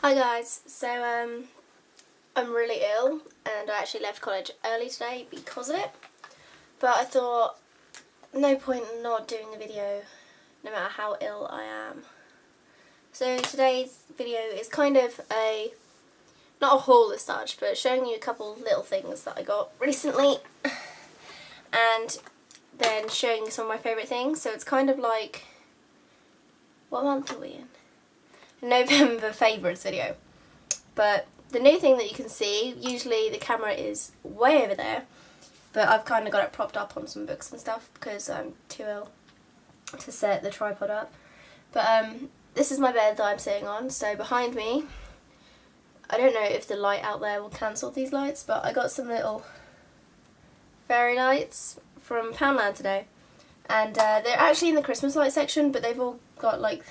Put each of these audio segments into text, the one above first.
Hi guys, so I'm really ill and I actually left college early today because of it, but I thought no point in not doing a video no matter how ill I am. So today's video is kind of not a haul as such, but showing you a couple little things that I got recently and then showing you some of my favourite things. So it's kind of like, what month are we in? November favourites video. But the new thing that you can see, usually the camera is way over there, but I've kind of got it propped up on some books and stuff because I'm too ill to set the tripod up. But this is my bed that I'm sitting on, so behind me, I don't know if the light out there will cancel these lights, but I got some little fairy lights from Poundland today, and they're actually in the Christmas light section, but they've all got like,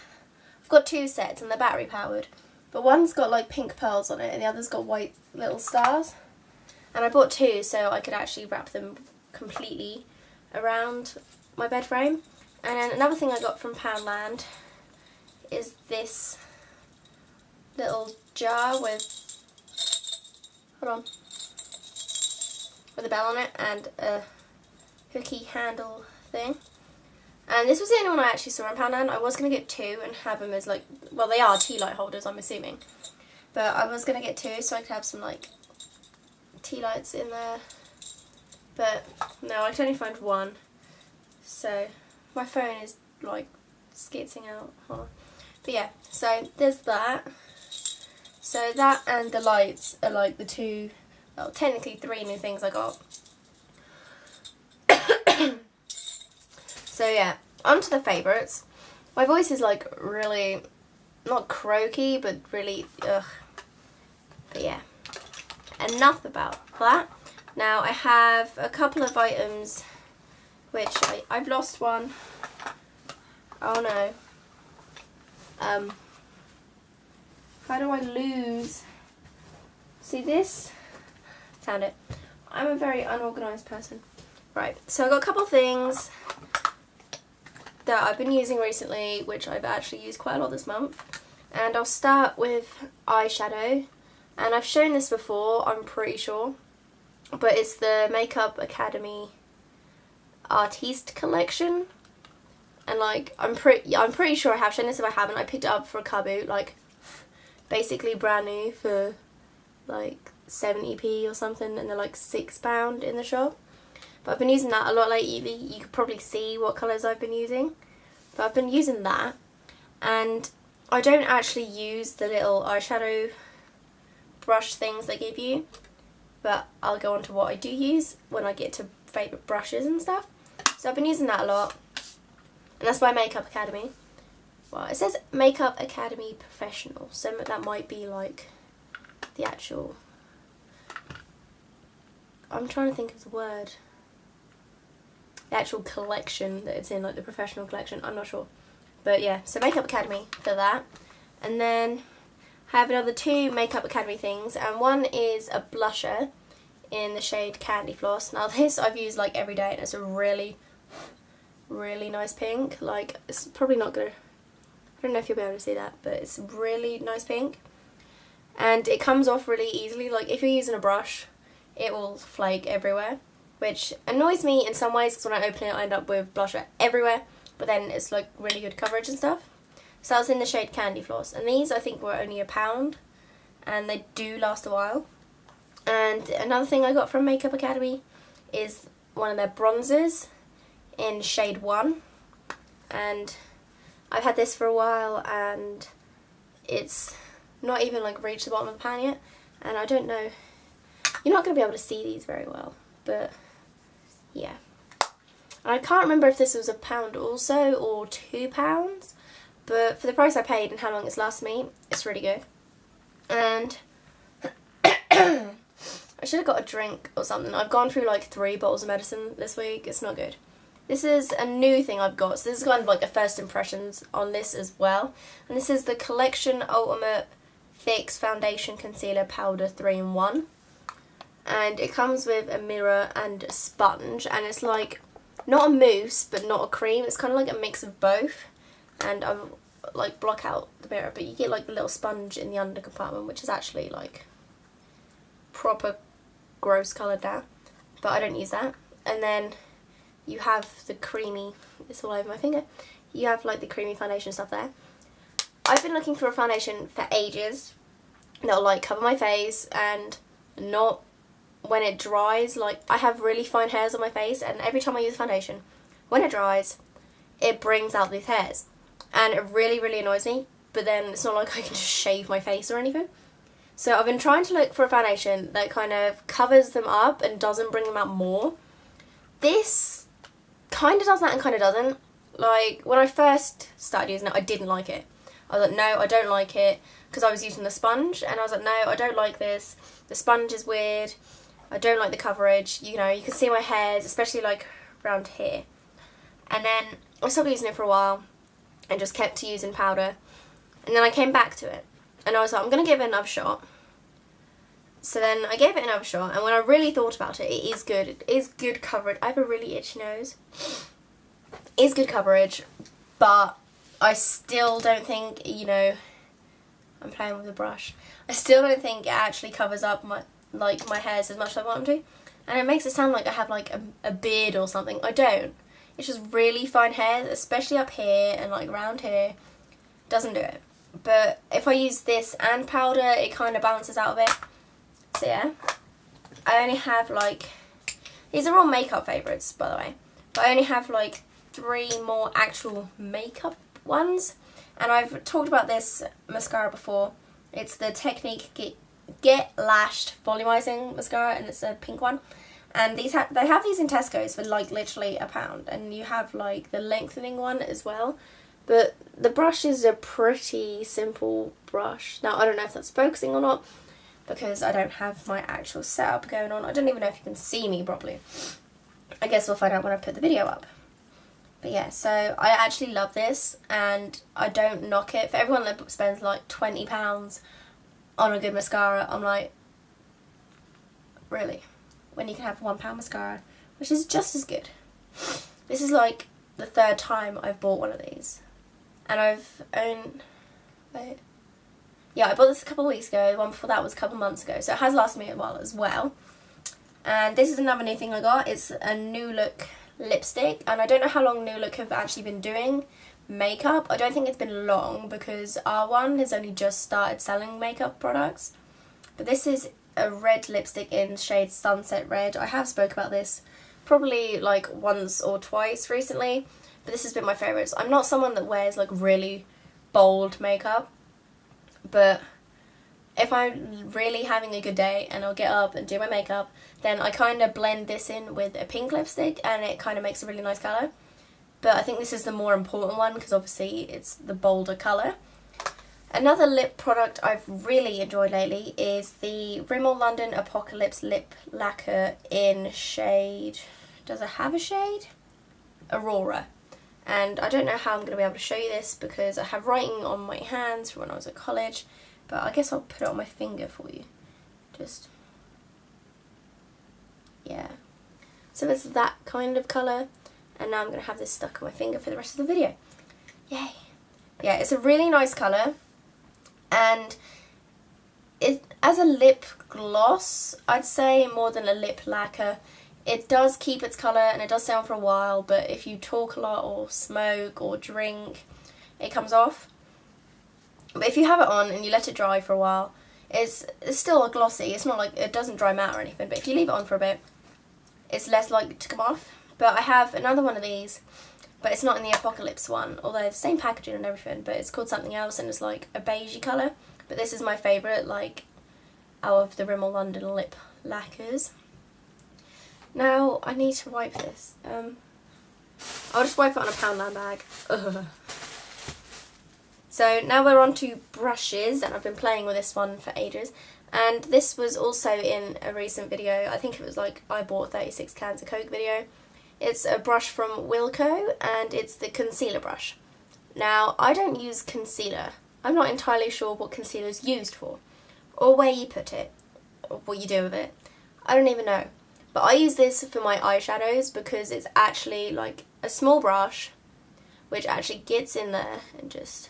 I've got two sets and they're battery powered, but one's got like pink pearls on it and the other's got white little stars, and I bought two so I could actually wrap them completely around my bed frame. And then another thing I got from Poundland is this little jar with, hold on, with a bell on it and a hooky handle thing. And this was the only one I actually saw in Poundland. I was going to get two and have them as like, well, they are tea light holders, I'm assuming. But I was going to get two so I could have some like tea lights in there. But no, I could only find one. So my phone is like skitzing out. Hold on. But yeah, so there's that. So that and the lights are like the two, well, technically three new things I got. So yeah, on to the favourites. My voice is like really, not croaky, but really, ugh. But yeah, enough about that. Now I have a couple of items which I've lost one. Oh no. How do I lose? See this? Found it. I'm a very unorganised person. Right, so I've got a couple of things that I've been using recently, which I've actually used quite a lot this month. And I'll start with eyeshadow. And I've shown this before, I'm pretty sure. But it's the Makeup Academy Artiste collection. And like, I'm pretty sure I have shown this. If I haven't, I picked it up for a car boot, like basically brand new for like 70p or something, and they're like £6 in the shop. But I've been using that a lot lately. You could probably see what colours I've been using. But I've been using that. And I don't actually use the little eyeshadow brush things they give you. But I'll go on to what I do use when I get to favourite brushes and stuff. So I've been using that a lot. And that's by Makeup Academy. Well, it says Makeup Academy Professional. So that might be like the actual... I'm trying to think of the word. The actual collection that it's in, like the professional collection, I'm not sure. But yeah, so Makeup Academy for that. And then I have another two Makeup Academy things, and one is a blusher in the shade Candy Floss. Now this I've used like every day and it's a really, really nice pink. Like, it's probably not gonna, I don't know if you'll be able to see that, but it's really nice pink. And it comes off really easily. Like, if you're using a brush, it will flake everywhere, which annoys me in some ways because when I open it I end up with blusher everywhere, but then it's like really good coverage and stuff. So I was in the shade Candy Floss, and these I think were only £1 and they do last a while. And another thing I got from Makeup Academy is one of their bronzers in shade 1, and I've had this for a while and it's not even like reached the bottom of the pan yet, and I don't know, you're not going to be able to see these very well, but yeah. And I can't remember if this was £1 also or £2, but for the price I paid and how long it's lasted me, it's really good. And I should have got a drink or something. I've gone through like 3 bottles of medicine this week. It's not good. This is a new thing I've got, so this is kind of like a first impressions on this as well. And this is the Collection Ultimate Fix Foundation Concealer Powder 3-in-1. And it comes with a mirror and a sponge, and it's like not a mousse but not a cream. It's kind of like a mix of both. And like block out the mirror, but you get like the little sponge in the under compartment, which is actually like proper gross coloured now, but I don't use that. And then you have the creamy, it's all over my finger, you have like the creamy foundation stuff there. I've been looking for a foundation for ages that'll like cover my face and not, when it dries, like I have really fine hairs on my face, and every time I use foundation, when it dries, it brings out these hairs, and it really, really annoys me. But then it's not like I can just shave my face or anything. So I've been trying to look for a foundation that kind of covers them up and doesn't bring them out more. This kind of does that and kind of doesn't. Like, when I first started using it, I didn't like it. I was like, no, I don't like it, because I was using the sponge, and I was like, no, I don't like this. The sponge is weird. I don't like the coverage. You know, you can see my hairs, especially like around here. And then I stopped using it for a while and just kept using powder. And then I came back to it, and I was like, I'm going to give it another shot. So then I gave it another shot, and when I really thought about it, it is good. It is good coverage. I have a really itchy nose. It is good coverage, but I still don't think, you know, I'm playing with a brush. I still don't think it actually covers up my hairs as much as I want them to. And it makes it sound like I have like a beard or something. I don't. It's just really fine hair, especially up here and like around here. Doesn't do it. But if I use this and powder, it kind of balances out a bit. So yeah, I only have like, these are all makeup favourites by the way, but I only have like 3 more actual makeup ones. And I've talked about this mascara before. It's the Technique Get Lashed Volumizing Mascara, and it's a pink one. And they have these in Tesco's for like literally £1, and you have like the lengthening one as well. But the brush is a pretty simple brush. Now I don't know if that's focusing or not, because I don't have my actual setup going on. I don't even know if you can see me properly. I guess we'll find out when I put the video up. But yeah, so I actually love this, and I don't knock it. For everyone that spends like £20 on a good mascara, I'm like, really? When you can have £1 mascara, which is just as good. This is like the 3rd time I've bought one of these. And I've owned... Yeah, I bought this a couple of weeks ago. The one before that was a couple of months ago. So it has lasted me a while as well. And this is another new thing I got. It's a New Look lipstick. And I don't know how long New Look have actually been doing makeup. I don't think it's been long, because R1 has only just started selling makeup products. But this is a red lipstick in shade Sunset Red. I have spoke about this probably like once or twice recently. But this has been my favourites. I'm not someone that wears like really bold makeup. But if I'm really having a good day and I'll get up and do my makeup, then I kind of blend this in with a pink lipstick, and it kind of makes a really nice colour. But I think this is the more important one, because obviously it's the bolder colour. Another lip product I've really enjoyed lately is the Rimmel London Apocalypse Lip Lacquer in shade... Does it have a shade? Aurora. And I don't know how I'm going to be able to show you this, because I have writing on my hands from when I was at college. But I guess I'll put it on my finger for you. Just... yeah. So it's that kind of colour. And now I'm going to have this stuck on my finger for the rest of the video. Yay. Yeah, it's a really nice colour. And it, as a lip gloss, I'd say more than a lip lacquer. It does keep its colour and it does stay on for a while, but if you talk a lot or smoke or drink, it comes off. But if you have it on and you let it dry for a while, it's still a glossy. It's not like, it doesn't dry matte or anything, but if you leave it on for a bit, it's less likely to come off. But I have another one of these, but it's not in the Apocalypse one, although it's the same packaging and everything, but it's called something else and it's like a beigey colour. But this is my favourite, like, out of the Rimmel London lip lacquers. Now, I need to wipe this. I'll just wipe it on a Poundland bag. Ugh. So now we're on to brushes, and I've been playing with this one for ages. And this was also in a recent video. I think it was like I bought 36 cans of Coke video. It's a brush from Wilko, and it's the concealer brush. Now, I don't use concealer. I'm not entirely sure what concealer is used for, or where you put it, or what you do with it. I don't even know. But I use this for my eyeshadows, because it's actually like a small brush which actually gets in there and just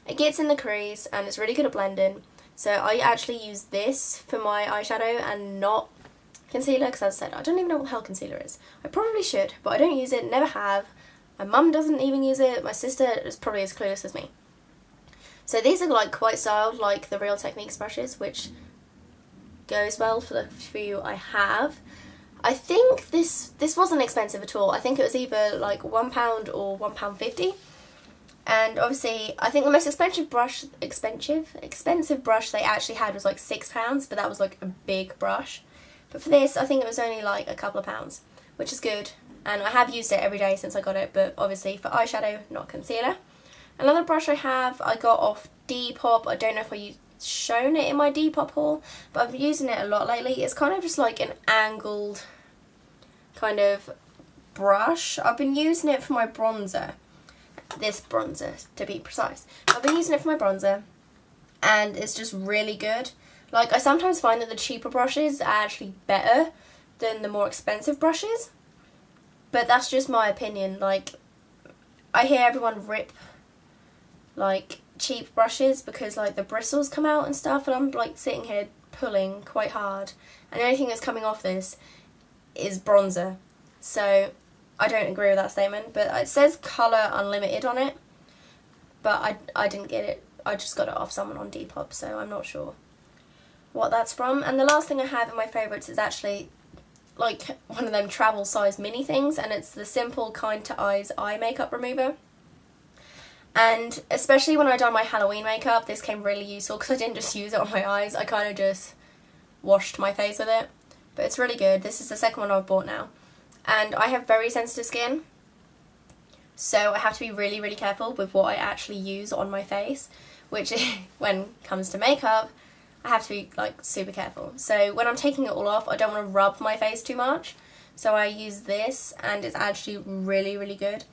It gets in the crease and it's really good at blending. So I actually use this for my eyeshadow and not concealer, because as I said, I don't even know what the hell concealer is. I probably should, but I don't use it, never have. My mum doesn't even use it. My sister is probably as clueless as me. So these are like quite styled, like the Real Techniques brushes, which goes well for the few I have. I think this wasn't expensive at all. I think it was either like £1 or £1.50. And obviously, I think the most expensive brush they actually had was like £6, but that was like a big brush. But for this, I think it was only like a couple of pounds, which is good. And I have used it every day since I got it, but obviously for eyeshadow, not concealer. Another brush I got off Depop. I don't know if I've shown it in my Depop haul, but I've been using it a lot lately. It's kind of just like an angled kind of brush. I've been using it for my bronzer. This bronzer, to be precise. I've been using it for my bronzer, and it's just really good. Like, I sometimes find that the cheaper brushes are actually better than the more expensive brushes, but that's just my opinion. Like, I hear everyone rip like cheap brushes because like the bristles come out and stuff, and I'm like sitting here pulling quite hard, and the only thing that's coming off this is bronzer. So I don't agree with that statement, but it says colour unlimited on it, but I didn't get it. I just got it off someone on Depop, so I'm not sure what that's from. And the last thing I have in my favourites is actually like one of them travel size mini things, and it's the Simple Kind to Eyes eye makeup remover. And especially when I done my Halloween makeup, this came really useful because I didn't just use it on my eyes, I kind of just washed my face with it. But it's really good. This is the second one I've bought now. And I have very sensitive skin, so I have to be really, really careful with what I actually use on my face, which when it comes to makeup, I have to be like super careful. So when I'm taking it all off, I don't want to rub my face too much. So I use this, and it's actually really, really good.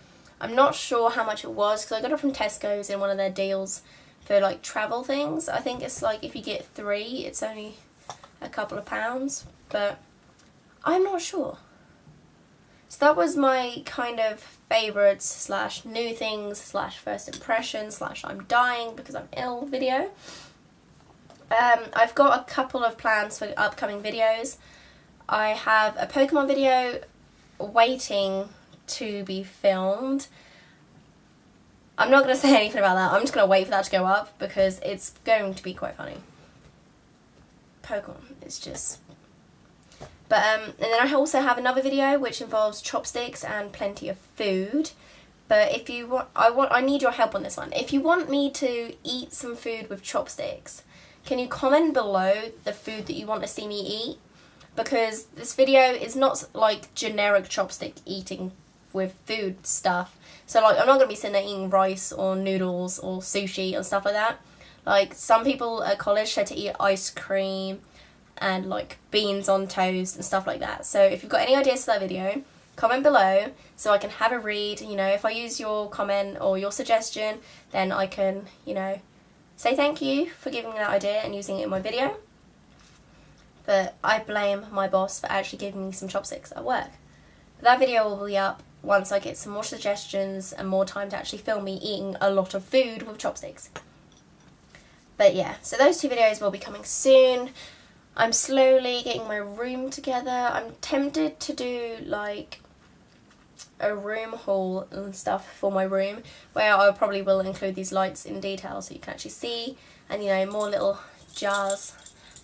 I'm not sure how much it was because I got it from Tesco's in one of their deals for like travel things. I think it's like if you get 3, it's only a couple of pounds, but I'm not sure. So that was my kind of favourites / new things / first impressions / I'm dying because I'm ill video. I've got a couple of plans for upcoming videos. I have a Pokemon video waiting to be filmed. I'm not going to say anything about that. I'm just going to wait for that to go up because it's going to be quite funny. Pokemon is just... But and then I also have another video which involves chopsticks and plenty of food. But if you want, I need your help on this one. If you want me to eat some food with chopsticks, can you comment below the food that you want to see me eat? Because this video is not like generic chopstick eating with food stuff. So like I'm not going to be sitting there eating rice or noodles or sushi and stuff like that. Like some people at college try to eat ice cream and like beans on toast and stuff like that. So if you've got any ideas for that video, comment below so I can have a read. You know, if I use your comment or your suggestion, then I can, you know, say thank you for giving me that idea and using it in my video. But I blame my boss for actually giving me some chopsticks at work. But that video will be up once I get some more suggestions and more time to actually film me eating a lot of food with chopsticks. But yeah, so those 2 videos will be coming soon. I'm slowly getting my room together. I'm tempted to do like a room haul and stuff for my room, where I probably will include these lights in detail so you can actually see, and you know, more little jars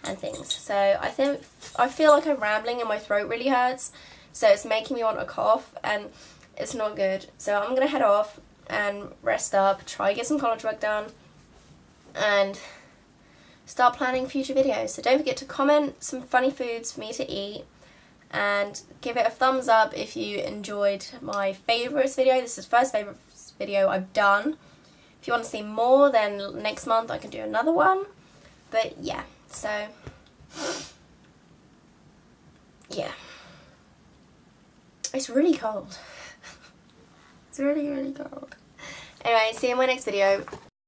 and things. So I feel like I'm rambling and my throat really hurts, so it's making me want to cough and it's not good. So I'm gonna head off and rest up, try to get some college work done, and start planning future videos. So don't forget to comment some funny foods for me to eat, and give it a thumbs up if you enjoyed my favourites video. This is the first favourites video I've done. If you want to see more, then next month I can do another one. But yeah, so yeah. It's really cold. It's really, really cold. Anyway, see you in my next video.